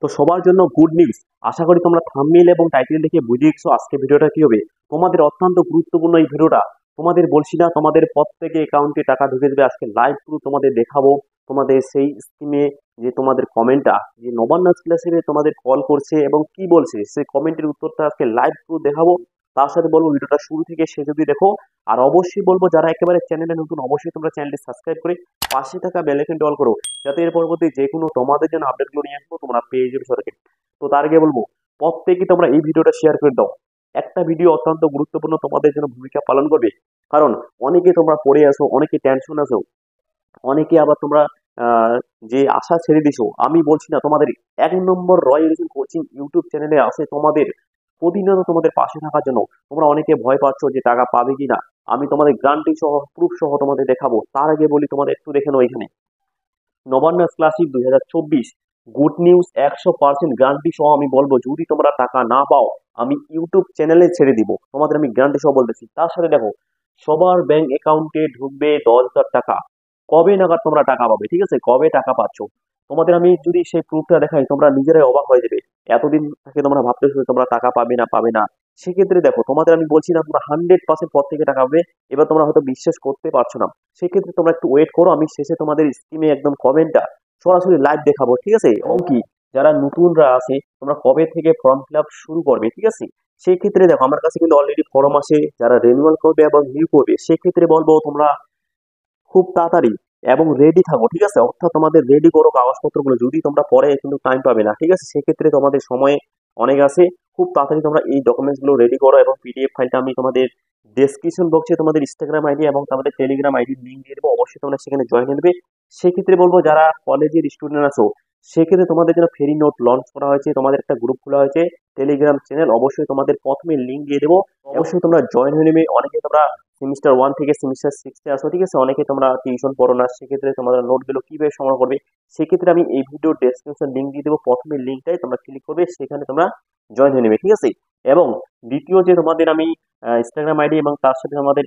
তো সবার জন্য গুড নিউজ। আশা করি তোমরা থাম্বনেল এবং টাইটেল দেখে বুঝে গেছো আজকে ভিডিওটা কি হবে। তোমাদের অত্যন্ত গুরুত্বপূর্ণ এই ভিডিওটা। তোমাদের বলছি না, তোমাদের প্রত্যেকে অ্যাকাউন্টে টাকা ঢুকে দেবে। আজকে লাইভ প্রুফ তোমাদের দেখাবো। তোমাদের সেই স্কিমে যে তোমাদের কমেন্টটা, যে নবান্ন স্কলারশিপে তোমাদের কল করছে এবং কি বলছে সেই কমেন্টের উত্তরটা আজকে লাইভ প্রুফ দেখাবো। তার সাথে বলবো ভিডিওটা শুরু থেকে শেষ অবধি দেখো। আর অবশ্যই বলবো যারা একেবারে চ্যানেলে নতুন, অবশ্যই তোমরা চ্যানেলটি সাবস্ক্রাইব করে পাশে থাকা বেল আইকনটি অল করো, যাতে এর পরবর্তী যে কোনো তোমাদের জন্য আপডেটগুলো নিয়ে আসবো তোমরা পেয়ে যাবে সরকারি। তো তার আগে বলবো প্রত্যেকে তোমরা এই ভিডিওটা শেয়ার করে দাও। একটা ভিডিও অত্যন্ত গুরুত্বপূর্ণ তোমাদের জন্য ভূমিকা পালন করবে। কারণ অনেকে তোমরা পড়ে আসো, অনেকে টেনশন আছো, অনেকে আবার তোমরা আহ, যে আশা ছেড়ে দিছো। আমি বলছি না, তোমাদের 1 নম্বর রয়্যাল কোচিং ইউটিউব চ্যানেলে আছে তোমাদের প্রতিনিয়ত তোমাদের পাশে থাকার জন্য। তোমরা অনেকে ভয় পাচ্ছ যে টাকা পাবে কিনা। আমি তোমাদের গ্যারান্টি সহ প্রুফ সহ তোমাদের দেখাবো। তার আগে বলি তোমাদের একটু দেখে নাও এখানে Nabanna scholarship 2024 good news 100% guarantee সহ আমি বলবো, যদি তোমরা টাকা না পাও আমি ইউটিউব চ্যানেলে ছেড়ে দিব, তোমাদের আমি গ্যারান্টি সহ বলতেছি। তার সাথে দেখো সবার ব্যাংক অ্যাকাউন্টে ঢুকবে 10,000 টাকা। কবে নাগাদ তোমরা টাকা পাবে, ঠিক আছে, কবে টাকা পাচ্ছ তোমাদের আমি যদি সেই প্রুফটা দেখাই তোমরা নিজেরাই অবাক হয়ে যাবে। এতদিন থেকে তোমরা ভাবতেছো যে তোমরা টাকা পাবে না পাবে না। সেক্ষেত্রে দেখো তোমাদের আমি বলছি না তোমরা 100% পর থেকে টাকা পাবে। এবার তোমরা হয়তো বিশ্বাস করতে পারছো না, সেক্ষেত্রে তোমরা একটু ওয়েট করো। আমি শেষে তোমাদের স্ক্রিনে একদম কমেন্টটা সরাসরি লাইভ দেখাবো, ঠিক আছে। এবং কি যারা নতুনরা আছে তোমরা কবে থেকে ফর্ম ফিল আপ শুরু করবে, ঠিক আছে। সেই ক্ষেত্রে দেখো আমার কাছে কিন্তু অলরেডি ফর্ম আছে, যারা রেনুয়াল করবে এবং নিউ করবে সেক্ষেত্রে বলবো তোমরা খুব তাড়াতাড়ি এবং রেডি থাকো, ঠিক আছে। অর্থাৎ তোমাদের রেডি করো কাগজপত্রগুলো, যদি তোমরা পরে কিন্তু টাইম পাবে না, ঠিক আছে। সেক্ষেত্রে তোমাদের সময় অনেক আছে, খুব তাড়াতাড়ি তোমরা এই ডকুমেন্টস গুলো রেডি করো। এবং পিডিএফ ফাইলটা আমি তোমাদের ডেসক্রিপশন বক্সে তোমাদের ইনস্টাগ্রাম আইডি এবং তোমাদের টেলিগ্রাম আইডি লিঙ্ক দিয়ে দেবো, অবশ্যই তোমরা সেখানে জয়েন হয়ে নেবে। সেক্ষেত্রে বলবো যারা কলেজের স্টুডেন্ট আছো সেক্ষেত্রে তোমাদের জন্য ফ্রি নোট লঞ্চ করা হয়েছে, তোমাদের একটা গ্রুপ খোলা হয়েছে টেলিগ্রাম চ্যানেল, অবশ্যই তোমাদের প্রথমে লিঙ্ক দিয়ে দেবো, অবশ্যই তোমরা জয়েন হয়ে নেবে। অনেকে তোমরা সেমিস্টার 1 থেকে সেমিস্টার 6-এ আসো, ঠিক আছে, অনেকে তোমরা টিউশন পড়ো না, সেক্ষেত্রে তোমাদের নোটগুলো কিভাবে সংগ্রহ করবে সেক্ষেত্রে আমি এই ভিডিও ডেসক্রিপশন লিঙ্ক দিয়ে দেবো, প্রথমে লিঙ্কটাই তোমরা ক্লিক করবে, সেখানে তোমরা জয়েন হয়ে নেবে, ঠিক আছে। এবং দ্বিতীয় যে তোমাদের আমি ইনস্টাগ্রাম আইডি এবং তার সাথে আমাদের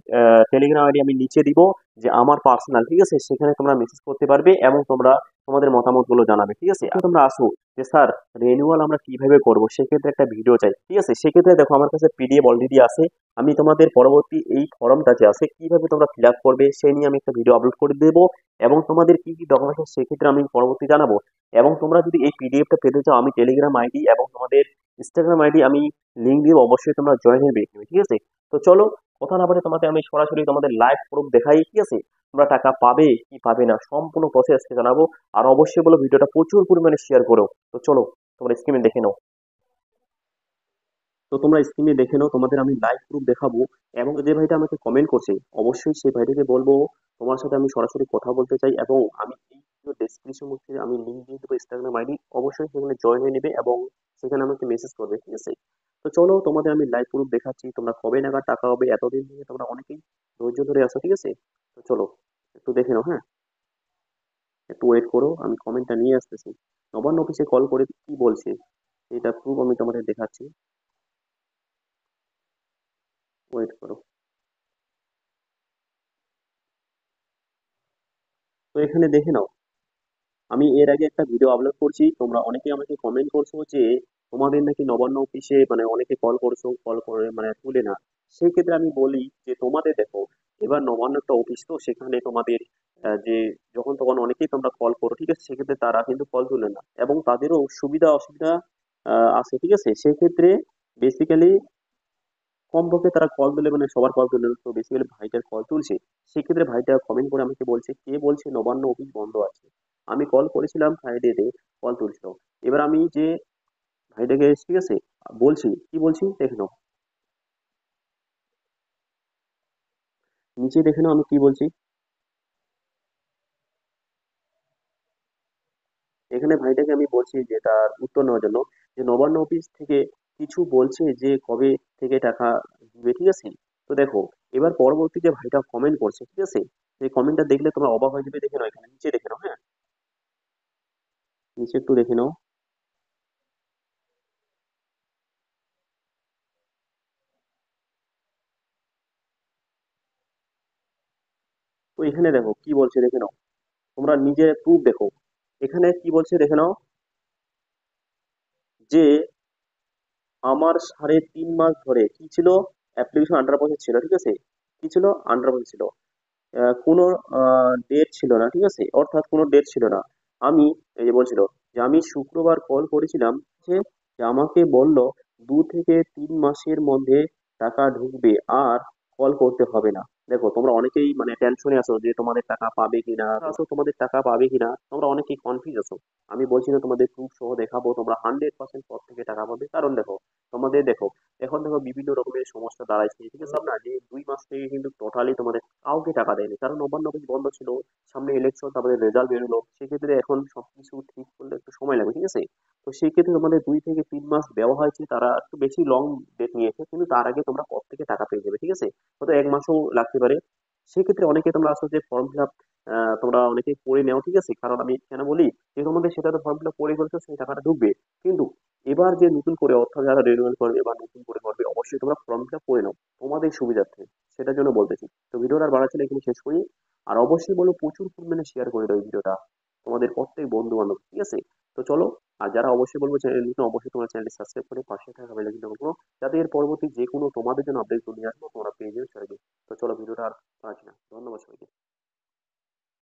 টেলিগ্রাম আইডি আমি নিচে দিব, যে আমার পার্সোনাল, ঠিক আছে, সেখানে তোমরা মেসেজ করতে পারবে এবং তোমরা তোমাদের মতামত গুলো জানাবে, ঠিক আছে। এখন তোমরা আসো যে স্যার রেনুয়াল আমরা কিভাবে করবো, সেক্ষেত্রে একটা ভিডিও চাই, ঠিক আছে। সেক্ষেত্রে দেখো আমার কাছে পিডিএফ অলরেডি আছে। আমি তোমাদের পরবর্তী এই ফর্মটা যে আছে কিভাবে তোমরা ফিল আপ করবে সেই নিয়ে আমি একটা ভিডিও আপলোড করে দেবো। এবং তোমাদের কি কি ডকুমেন্ট সেক্ষেত্রে আমি পরবর্তী জানাবো। এবং তোমরা যদি এই পিডিএফটা পেতে চাও আমি টেলিগ্রাম আইডি এবং তোমাদের ইনস্টাগ্রাম আইডি আমি লিঙ্ক দিব, অবশ্যই তোমরা জয়েন হয়ে নেবে, ঠিক আছে। তো চলো কথা না বলে তোমাদের আমি সরাসরি তোমাদের লাইভ প্রুফ দেখাই, ঠিক আছে। তোমরা টাকা পাবে কি পাবে না সম্পূর্ণ প্রসেসটা জানাবো। আর অবশ্যই বলো ভিডিওটা প্রচুর পরিমাণে শেয়ার করো। তো চলো তোমরা স্ক্রিনে দেখে নাও। তো তোমরা স্ক্রিনে দেখে নাও, তোমাদের আমি লাইভ প্রুফ দেখাবো। এবং যে ভাইটা আমাকে কমেন্ট করছে অবশ্যই সেই ভাইটাকে বলবো তোমার সাথে আমি সরাসরি কথা বলতে চাই। এবং আমি এই ডেসক্রিপশন বক্সে আমি লিঙ্ক দিয়ে দেবো ইনস্টাগ্রাম আইডি, অবশ্যই সেখানে জয়েন হয়ে নেবে এবং সেখানে আমাকে মেসেজ করবে, ঠিক আছে। তো চলো তোমাদের আমি লাইভ প্রুফ দেখাচ্ছি, তোমরা কবে নাগাদ টাকা হবে, এতদিন থেকে তোমরা অনেকেই ধৈর্য ধরে আসো, ঠিক আছে। তো চলো একটু দেখে নাও, হ্যাঁ, একটু ওয়েট করো, আমি কমেন্টটা নিয়ে আসতেছি। নবান্ন অফিসে কল করে কি বলছে এটা প্রুফ আমি তোমাদের দেখাচ্ছি, ওয়েট করো। তো এখানে দেখে নাও, আমি এর আগে একটা ভিডিও আপলোড করছি, তোমরা অনেকে আমাকে কমেন্ট করছো যে তোমাদের নাকি নবান্ন অফিসে মানে অনেকে কল করছো, কল করে মানে তুলে না। সেই ক্ষেত্রে আমি বলি যে তোমাদের দেখো এবার নবান্ন একটা অফিস, তো সেখানে তোমাদের যে যখন তখন অনেকেই তোমরা কল করো, ঠিক আছে, সেক্ষেত্রে তারা কিন্তু কল তুলে না এবং তাদেরও সুবিধা অসুবিধা আছে, ঠিক আছে। সেক্ষেত্রে বেসিক্যালি কমপক্ষে তারা কল দিলে মানে সবার কল তুলে না, তো বেসিক্যালি ভাইটার কল তুলছে। সেক্ষেত্রে ভাইটা কমেন্ট করে আমাকে বলছে কে বলছে নবান্ন অফিস বন্ধ আছে। আমি কল করেছিলাম ফ্রাইডেতে, কল তুলছিল। এবার আমি যে ভাইটাকে, ঠিক আছে, বলছি কি বলছি দেখে নাও, নিচে দেখে নাও আমি কি বলছি। এখানে ভাইটাকে আমি বলছি যে তার উত্তর নেওয়ার জন্য, যে নবান্ন অফিস থেকে কিছু বলছে যে কবে থেকে টাকা দিবে, ঠিক আছে। তো দেখো এবার পরবর্তী যে ভাইটা কমেন্ট করছে, ঠিক আছে, সেই কমেন্টটা দেখলে তোমরা অবাক হয়ে যাবে। দেখে নাও এখানে নিচে দেখে নাও, হ্যাঁ, নিচে একটু দেখে নাও। তো এখানে দেখো কি বলছে দেখে নাও, তোমরা নিজে প্রুফ দেখো। এখানে কি বলছে দেখে নাও, যে আমার 3.5 মাস ধরে কি ছিল, অ্যাপ্লিকেশন আন্ডার প্রসেস ছিল, ঠিক আছে, কি ছিল, আন্ডার প্রসেস ছিল, কোনো ডেট ছিল না, ঠিক আছে, অর্থাৎ কোনো ডেট ছিল না। আমি এই যে বলছিল যে আমি শুক্রবার কল করেছিলাম, যে যে আমাকে বলল 2 থেকে 3 মাসের মধ্যে টাকা ঢুকবে, আর কল করতে হবে না। দেখো তোমরা অনেকেই মানে টেনশনে আছো যে তোমাদের টাকা পাবে কিনা, তোমাদের টাকা পাবে কিনা, তোমরা অনেকেই কনফিউজ আছো। আমি বলছি না তোমাদের প্রুফ সহ দেখাবো তোমরা 100% পর থেকে টাকা পাবে, কারণ দেখো তোমাদের দেখো এখন দেখো বিভিন্ন রকমের সমস্যা দাঁড়াইছে, ঠিক আছে, বললাম না যে 2 মাস থেকে কিন্তু টোটালি তোমাদের কাউকে টাকা দেয়নি, কারণ নবান্ন অফিস বন্ধ ছিল, সামনে ইলেকশন, তারপরে রেজাল্ট বেরোলো, সেক্ষেত্রে এখন সবকিছু ঠিক করলে একটু সময় লাগবে, ঠিক আছে। তো সেই ক্ষেত্রে তোমাদের 2 থেকে 3 মাস দেওয়া হয়েছে, তারা একটু বেশি লং ডেট নিয়েছে, কিন্তু তার আগে তোমরা পর থেকে টাকা পেয়ে যাবে, ঠিক আছে। হয়তো 1 মাসও লাগতে পারে। সেক্ষেত্রে অনেকে তোমরা আসো যে ফর্ম ফিল আপ তোমরা অনেকেই করে নেও, ঠিক আছে, কারণ আমি কেন বলি, যে তোমাদের সেটা তো ফর্ম ফিল আপ করে ফেলছো, সেই টাকাটা ঢুকবে। কিন্তু এবার যে নতুন করে অর্থাৎ যারা রিনিউয়াল করবে বা নতুন করে করবে, অবশ্যই তোমরা ফর্ম ফিল আপ করে নাও তোমাদের সুবিধার্থে, সেটার জন্য বলতেছি। তো ভিডিওটা আর বাড়াচ্ছি না, এখানে শেষ করি। আর অবশ্যই বলো প্রচুর পরিমাণে শেয়ার করে দাও এই ভিডিওটা তোমাদের প্রত্যেক বন্ধু বান্ধব, ঠিক আছে। তো চলো, আর যারা অবশ্যই বলবো চ্যানেল নতুন, অবশ্যই তোমার চ্যানেলটি সাবস্ক্রাইব করে পাশে থাকা বেল আইকনটা করো, যাতে এর পরবর্তী যে কোনো তোমাদের জন্য আপডেট নিয়ে আসবো তোমরা পেয়ে যাবে সবাইকে। তো চলো ভিডিওটা আর বাড়াচ্ছি না, ধন্যবাদ সবাইকে।